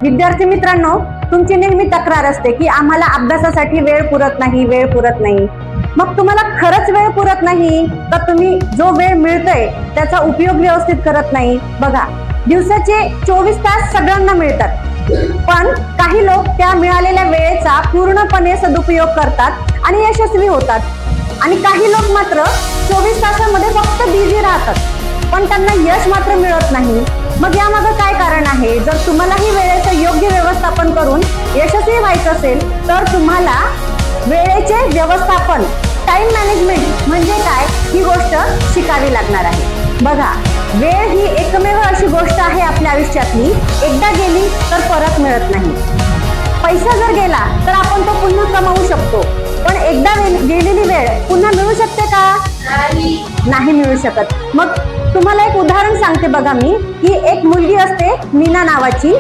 विद्यार्थी मित्रांनो, तुमची नेहमी तक्रार असते की आम्हाला अभ्यासासाठी वेळ पुरत नाही. मग तुम्हाला खरंच वेळ पुरत नाही तर तुम्ही जो वेळ मिळतोय त्याचा उपयोग व्यवस्थित करत नाही. बघा, दिवसाचे 24 तास सगळ्यांना मिळतात, पण काही लोक त्या मिळालेल्या वेळेचा पूर्णपणे सदुपयोग करतात आणि यशस्वी होतात, आणि काही लोक मात्र 24 तासामध्ये फक्त बिझी राहतात, पण त्यांना यश मात्र मिळत नाही. मग यामागे काय कारण आहे? जर तुम्हालाही वेळेचं योग्य व्यवस्थापन करून यशस्वी व्हायचं असेल तर तुम्हाला वेळेचे व्यवस्थापन, टाइम मॅनेजमेंट म्हणजे काय ही गोष्ट शिकावी लागणार आहे. बघा, वेळ ही एकमेव अशी गोष्ट आहे आपल्या आयुष्यातली, एकदा गेली तर परत मिळत नाही. पैसा जर गेला तर आपण तो पुन्हा कमावू शकतो, पण एकदा गेलेली वेळ पुन्हा मिळू शकते का? नाही मिळू शकत. मग तुम्हाला एक उदाहरण सांगते बघा मी, की एक मुलगी असते मीना नावाची,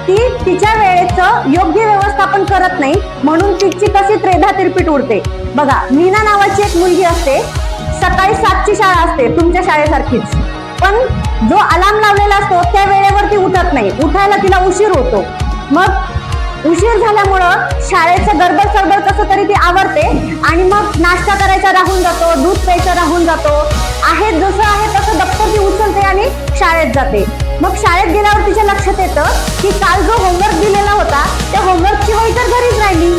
ती तिच्या वेळेचं योग्य व्यवस्थापन करत नाही म्हणून तिची कशी त्रेधा तिरपीट उडते. बघा, मीना नावाची एक मुलगी असते, सकाळी 7ची शाळा असते तुमच्या शाळेसारखीच, पण जो अलार्म लावलेला असतो त्या वेळेवरती उठत नाही, उठायला तिला उशीर होतो. मग उशीर झाल्यामुळं शाळेचं गडबड सडबड कसं तरी ती आवरते आणि मग नाश्ता करायचा राहून जातो, दूध प्यायचं राहून जातो, आहे जसं आहे तसं दप्तर ती उचलते आणि शाळेत जाते. मग शाळेत गेल्यावर तिच्या लक्षात येतं की काल जो होमवर्क दिलेला होता त्या होमवर्कची वही तर घरीच राहिली,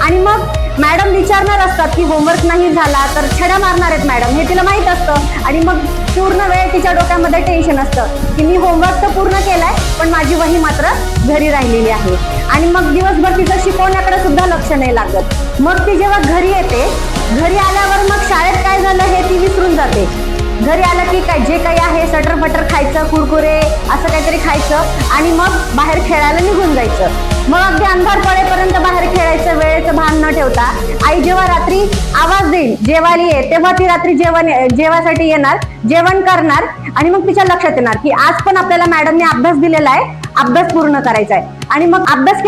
आणि मग मॅडम विचारणार असतात की होमवर्क नाही झाला तर छड्या मारणार आहेत मॅडम, हे तिला माहित असतं, आणि मग पूर्ण वेळ तिच्या डोक्यामध्ये टेन्शन असतं की मी होमवर्क तर पूर्ण केलाय पण माझी वही मात्र घरी राहिलेली आहे, आणि मग दिवसभर तिचं शिकवण्याकडे सुद्धा लक्ष नाही लागत. मग ती जेव्हा घरी येते, घरी आल्यावर मग शाळेत काय झालं हे ती विसरून जाते. घरी आलं की काय जे काही आहे सटर फटर खायचं, कुरकुरे असं काहीतरी खायचं आणि मग बाहेर खेळायला निघून जायचं. मग अगदी अंधार पडेपर्यंत बाहेर खेळायचं, वेळेचं भान न ठेवता. आई जेव्हा रात्री आवाज देईल जेवायला ये, तेव्हा ती रात्री जेवासाठी येणार, जेवण करणार, आणि मग तिच्या लक्षात येणार की आज पण आपल्याला मॅडमने अभ्यास दिलेला आहे, अभ्यास पूर्ण करायचा आहे. आणि मग अभ्यास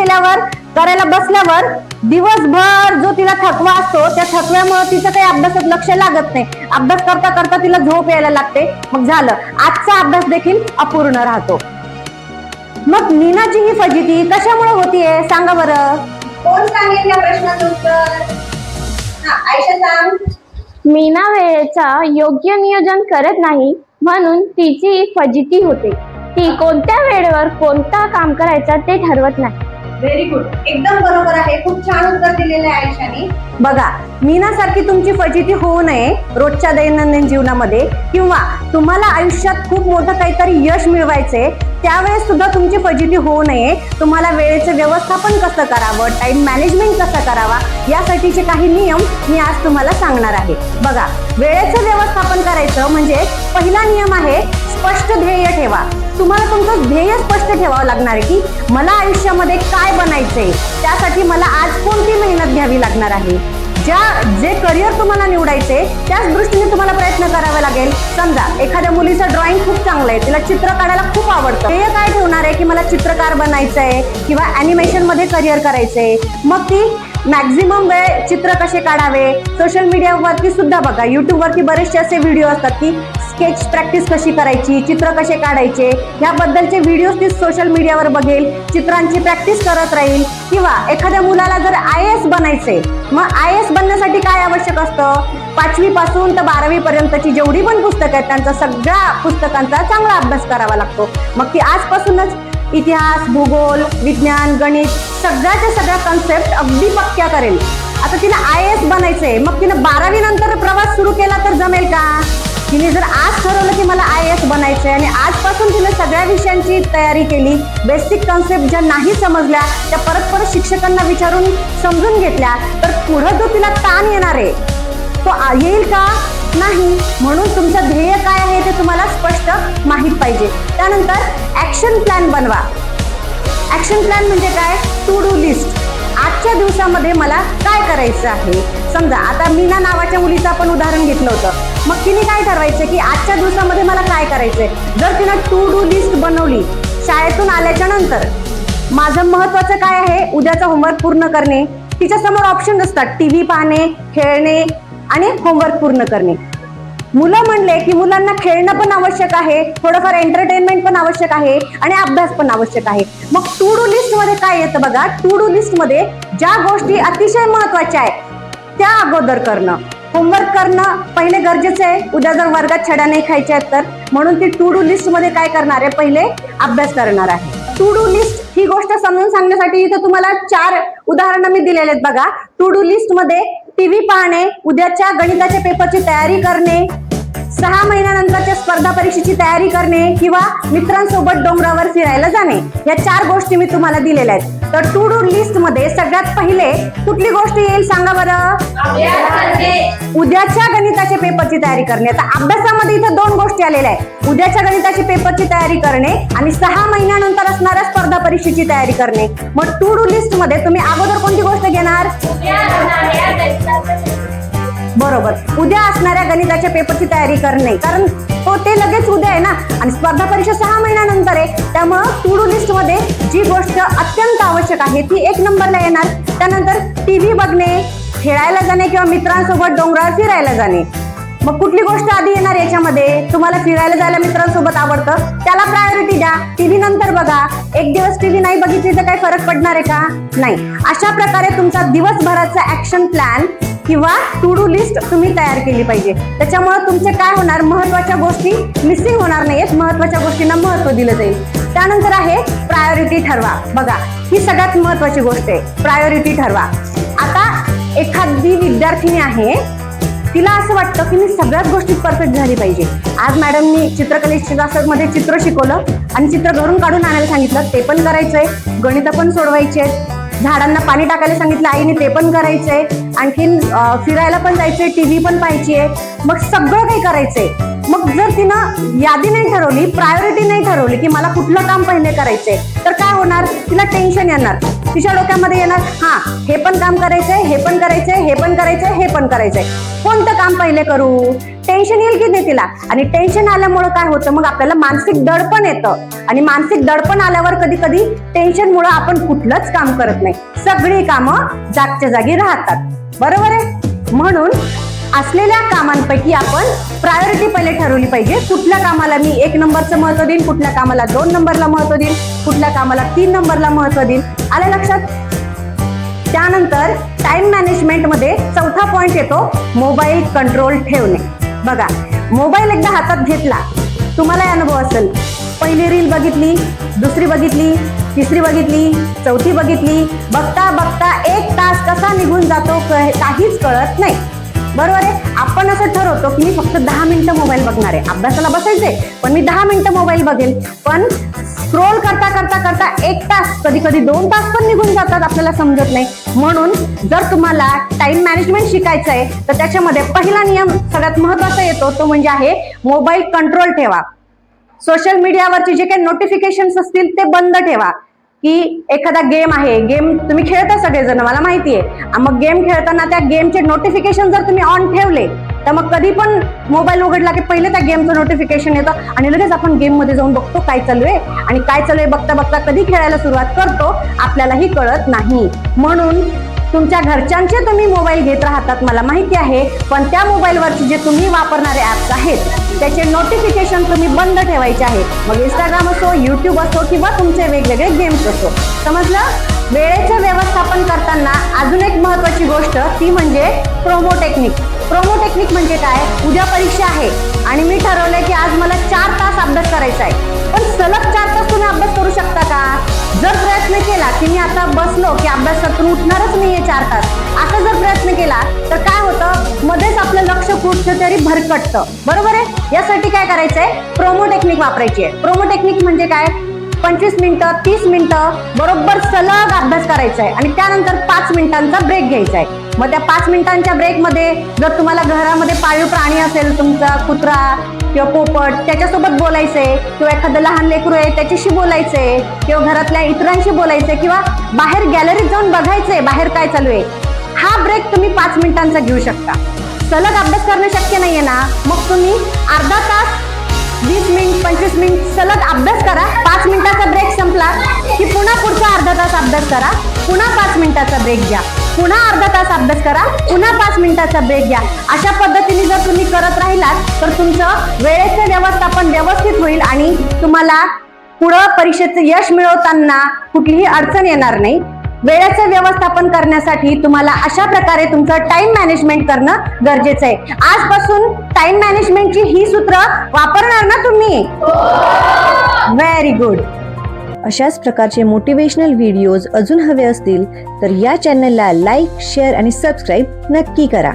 करायला बसल्यावर दिवसभर जो तिला थकवा असतो त्या थकव्यामुळे तिचं काही अभ्यासात लक्ष लागत नाही. अभ्यास करता करता तिला झोप यायला लागते. मग झालं, आजचा अभ्यास देखील अपूर्ण राहतो. मग मीनाची ही फजिती कशामुळे होतीये सांगा बरं? कोण सांगेल या प्रश्नाचं उत्तर? आयशा सांग. मीना वेळेचा योग्य नियोजन करत नाही म्हणून तिची फजिती होते. ती कोणत्या वेळेवर कोणता काम करायचं ते ठरवत नाही. व्हेरी गुड, एकदम बरोबर आहे. खूप छान उत्तर दिलेलं आहे आयशाने. बघा, मीनासारखी तुमची फजिती होऊ नये रोजच्या दैनंदिन जीवनामध्ये, किंवा तुम्हाला आयुष्यात खूप मोठं काहीतरी यश मिळवायचंय त्यावेळेस सुद्धा तुमची फजिती होऊ नये. तुम्हाला वेळेचं व्यवस्थापन कसं करावं, टाइम मॅनेजमेंट कसं करावा, यासाठीचे काही नियम मी आज तुम्हाला सांगणार आहे. बघा, वेळेचं व्यवस्थापन करायचं म्हणजे पहिला नियम आहे स्पष्ट ध्येय ठेवा. तुम्हाला तुमचं ध्येय स्पष्ट ठेवावं लागणार आहे की मला आयुष्यामध्ये काय बनायचंय, त्यासाठी मला आज कोणती मेहनत घ्यावी लागणार आहे. जे करिअर तुम्हाला निवडायचे त्याच दृष्टीने तुम्हाला प्रयत्न करावे लागेल. समजा एखाद्या मुलीचं ड्रॉइंग खूप चांगलं आहे, तिला चित्र काढायला खूप आवडतं, ध्येय काय ठेवणार आहे की मला चित्रकार बनायचंय किंवा ॲनिमेशन मध्ये करिअर करायचंय. मग ती मॅक्झिमम वेळ चित्र कसे काढावे, सोशल मीडियावरती सुद्धा बघा, युट्यूब वरती बरेचसे असे व्हिडिओ असतात की स्केच प्रॅक्टिस कशी करायची, चित्र कसे काढायचे, याबद्दलचे व्हिडिओज ती सोशल मीडियावर बघेल, चित्रांची प्रॅक्टिस करत राहील. किंवा एखाद्या मुलाला जर IAS बनायचे, मग IAS बनण्यासाठी काय आवश्यक असतं? 5वी पासून तर 12वी पर्यंतची जेवढी पण पुस्तकं आहेत त्यांचा सगळ्या पुस्तकांचा चांगला अभ्यास करावा लागतो. मग ती आजपासूनच इतिहास, भूगोल, विज्ञान, गणित सगळ्याच्या सगळ्या कन्सेप्ट अगदी पक्क्या करेल. आता तिला IAS बनायचंय, मग तिने 12वी नंतर प्रवास सुरू केला तर जमेल का? तिने जर आज ठरवलं की मला IAS बनायचंय आणि आजपासून तिने सगळ्या विषयांची तयारी केली, बेसिक कन्सेप्ट ज्या नाही समजल्या त्या परत शिक्षकांना विचारून समजून घेतल्या, तर पुढे जो तिला ताण येणार आहे तो येईल का? नाही. म्हणून तुमचं ध्येय काय आहे ते तुम्हाला स्पष्ट माहित पाहिजे. त्यानंतर ऍक्शन प्लॅन बनवा. ऍक्शन प्लॅन म्हणजे काय? To do list. आजच्या दिवसामध्ये मला काय करायचं आहे. समजा आता मीना नावाच्या मुलीचं आपण उदाहरण घेतलं होतं, मग तिने काय ठरवायचं की आजच्या दिवसामध्ये मला काय करायचंय. जर तिने टू डू लिस्ट बनवली, शाळेतून आल्याच्या नंतर माझं महत्वाचं काय आहे, उद्याचा होमवर्क पूर्ण करणे. तिच्या समोर ऑप्शन असतात, टीव्ही पाहणे, खेळणे आणि होमवर्क पूर्ण करणे. मुलं म्हणले की मुलांना खेळणं पण आवश्यक आहे, थोडंफार एंटरटेनमेंट पण आवश्यक आहे आणि अभ्यास पण आवश्यक आहे. मग टू डू लिस्ट मध्ये काय येतं बघा, टू डू लिस्ट मध्ये ज्या गोष्टी अतिशय महत्वाच्या आहेत त्या अगोदर करणं. होमवर्क करणं पहिले गरजेचं आहे, उद्या जर वर्गात छड्या नाही खायच्या आहेत तर. म्हणून ती टू डू लिस्ट मध्ये काय करणार आहे, पहिले अभ्यास करणार आहे. टू डू लिस्ट ही गोष्ट समजून सांगण्यासाठी इथे तुम्हाला 4 उदाहरणं मी दिलेले आहेत बघा. टू डू लिस्ट मध्ये टीव्ही पाहणे, उद्याच्या गणिताच्या पेपरची तयारी करणे, 6 महिन्यानंतरच्या स्पर्धा परीक्षेची तयारी करणे किंवा मित्रांसोबत डोंगरावर फिरायला जाणे. या 4 गोष्टी मी तुम्हाला दिलेल्या आहेत. तर टू डू लिस्ट मध्ये सगळ्यात पहिले कुठली गोष्ट येईल सांगा बरं? उद्याच्या गणिताच्या पेपरची तयारी करणे. आता अभ्यासामध्ये इथे 2 गोष्टी आलेल्या आहेत, उद्याच्या गणिताची पेपरची तयारी करणे आणि 6 महिन्यानंतर असणाऱ्या स्पर्धा परीक्षेची तयारी करणे. मग टू डू लिस्ट मध्ये तुम्ही अगोदर कोणती गोष्ट घेणार? बरोबर, उद्या असणाऱ्या गणिताच्या पेपरची तयारी करणे, कारण ते लगेच उद्या आहे ना आणि स्पर्धा परीक्षा 6 महिन्यानंतर आहे. त्यामुळं टू डू लिस्ट मध्ये जी गोष्ट अत्यंत आवश्यक आहे ती 1 नंबरला येणार. त्यानंतर टीव्ही बघणे, खेळायला जाणे किंवा मित्रांसोबत डोंगरावर फिरायला जाणे. मग कुठली गोष्ट आधी येणार याच्यामध्ये? तुम्हाला फिरायला जायला मित्रांसोबत आवडतं, त्याला प्रायोरिटी द्या. टीव्ही नंतर बघा. एक दिवस टीव्ही नाही बघितली तर काही फरक पडणार आहे का? नाही. अशा प्रकारे तुमचा दिवसभराचा ऍक्शन प्लॅन किंवा टू डू लिस्ट तुम्ही तयार केली पाहिजे. त्याच्यामुळे तुमचे काय होणार, महत्वाच्या गोष्टी मिसिंग होणार नाहीत, महत्वाच्या गोष्टींना महत्व दिलं जाईल. त्यानंतर आहे प्रायोरिटी ठरवा. बघा, ही सगळ्यात महत्वाची गोष्ट आहे, प्रायोरिटी ठरवा. आता एखादी विद्यार्थिनी आहे, तिला असं वाटतं की मी सगळ्याच गोष्टीत परफेक्ट झाली पाहिजे. आज मॅडमनी चित्रकलेच्या क्लासमध्ये चित्र शिकवलं आणि चित्र घरून काढून आणायला सांगितलं, ते पण करायचंय, गणित पण सोडवायचे आहेत, झाडांना पाणी टाकायला सांगितलं आईने, ते पण करायचंय, आणखीन फिरायला पण जायचंय, टीव्ही पण पाहायची आहे, मग सगळं काही करायचंय. मग जर तिनं यादी नाही ठरवली, प्रायोरिटी नाही ठरवली की मला कुठलं काम पहिले करायचंय, तर काय होणार, तिला टेन्शन येणार. तिच्या डोक्यामध्ये येणार, हा हे पण काम करायचंय, हे पण करायचंय, हे पण करायचंय, हे पण करायचंय, कोणतं काम पहिले करू? टेन्शन येईल की नाही तिला. आणि टेन्शन आल्यामुळे काय होतं, मग आपल्याला मानसिक दडपण येतं आणि मानसिक दडपण आल्यावर कधी कधी टेन्शनमुळे आपण कुठलंच काम करत नाही, सगळी कामं जागच्या जागी राहतात. बरोबर आहे? म्हणून असलेल्या कामांपैकी आपण प्रायोरिटी पहिले ठरवली पाहिजे. कुठल्या कामाला मी 1 नंबरचं महत्व देईन, कुठल्या कामाला 2 नंबरला महत्व देईन, कुठल्या कामाला 3 नंबरला महत्व देईन. आलं लक्षात? त्यानंतर टाइम मॅनेजमेंट मध्ये 4था पॉइंट येतो, मोबाईल कंट्रोल ठेवणे. बघा, मोबाईल एकदा हातात घेतला, तुम्हाला अनुभव असेल, पहिली रील बघितली, दुसरी बघितली, तिसरी बघितली, चौथी बघितली, बघता बघता 1 तास कसा निघून जातो काहीच कळत नाही. बरोबर आहे? आपण असं ठरवतो की मी फक्त 10 मिनिटं मोबाईल बघणार आहे, अभ्यासाला बसायचंय पण मी 10 मिनिटं मोबाईल बघेल, पण स्क्रोल करता करता करता 1 तास, कधी कधी 2 तास पण निघून जातात, आपल्याला समजत नाही. म्हणून जर तुम्हाला टाइम मॅनेजमेंट शिकायचं आहे तर त्याच्यामध्ये पहिला नियम सगळ्यात महत्वाचा येतो, तो म्हणजे आहे मोबाईल कंट्रोल ठेवा. सोशल मीडियावरचे जे काही नोटिफिकेशन्स असतील ते बंद ठेवा. की एखादा गेम आहे, गेम तुम्ही खेळता सगळेजण, मला माहिती आहे, मग गेम खेळताना त्या गेमचे नोटिफिकेशन जर तुम्ही ऑन ठेवले तर मग कधी पण मोबाईल उघडला की पहिले त्या गेमचं नोटिफिकेशन येतं आणि लगेच आपण गेम मध्ये जाऊन बघतो काय चालू आहे, आणि काय चालू आहे बघता बघता कधी खेळायला सुरुवात करतो आपल्यालाही कळत नाही. म्हणून तुमच्या घरच्यांचे तुम्ही मोबाईल घेत राहतात मला माहिती आहे, पण त्या मोबाईलवरचे जे तुम्ही वापरणारे ऍप्स आहेत त्याचे नोटिफिकेशन तुम्ही बंद ठेवायचे आहे. मग इंस्टाग्राम असो, युट्यूब असो किंवा तुमचे वेगवेगळे गेम्स असो. समजलं? वेळेचं व्यवस्थापन करताना अजून एक महत्वाची गोष्ट ती म्हणजे प्रोमो टेक्निक. प्रोमो टेक्निक म्हणजे काय, उद्या परीक्षा आहे आणि मी ठरवलंय की आज मला 4 तास अभ्यास करायचा आहे, पण सलग 4 तास तुम्ही अभ्यास करू शकता का? जर प्रयत्न केला की मी आता बसलो की अभ्यासातून उठणारच नाहीये 4 तास, असा जर प्रयत्न केला तर काय होतं, मध्येच आपलं लक्ष कुठचं तरी भरकटतं. बरोबर आहे? यासाठी काय करायचंय, प्रोमो टेक्निक वापरायची आहे. प्रोमो टेक्निक म्हणजे काय, 25 मिनिटं 30 मिनिटं बरोबर सलग अभ्यास करायचा आहे आणि त्यानंतर 5 मिनिटांचा ब्रेक घ्यायचा आहे. मग त्या 5 मिनिटांच्या ब्रेकमध्ये जर तुम्हाला घरामध्ये पाळीव प्राणी असेल, तुमचा कुत्रा किंवा पोपट, त्याच्यासोबत बोलायचंय, किंवा एखादं लहान लेकरू आहे त्याच्याशी बोलायचंय, किंवा घरातल्या इतरांशी बोलायचंय, किंवा बाहेर गॅलरीत जाऊन बघायचंय बाहेर काय चालू आहे. हा ब्रेक तुम्ही 5 मिनिटांचा घेऊ शकता. सलग अभ्यास करणं शक्य नाहीये ना, मग तुम्ही अर्धा तास 20 मिनिट 25 मिनिट सलग अभ्यास करा, 5 मिनिटाचा ब्रेक संपला की पुन्हा पुढचा अर्धा तास अभ्यास करा, पुन्हा 5 मिनिटाचा ब्रेक घ्या. पुन्हा अर्धा तास अभ्यास करा, पुन्हा 5 मिनिटाचा ब्रेक घ्या. अशा पद्धतीने जर तुम्ही करत राहिलात तर तुमचं वेळेचं व्यवस्थापन व्यवस्थित होईल आणि तुम्हाला पुढं परीक्षेचं यश मिळवताना कुठलीही अडचण येणार नाही. वेळेचं व्यवस्थापन करण्यासाठी तुम्हाला अशा प्रकारे तुमचं टाइम मॅनेजमेंट करणं गरजेचं आहे. आजपासून टाइम मॅनेजमेंटची ही सूत्र वापरणार ना तुम्ही? Very good. अशाच प्रकारचे मोटिवेशनल व्हिडिओज अजून हवे असतील तर या चॅनलला लाईक, शेअर आणि सबस्क्राईब नक्की करा.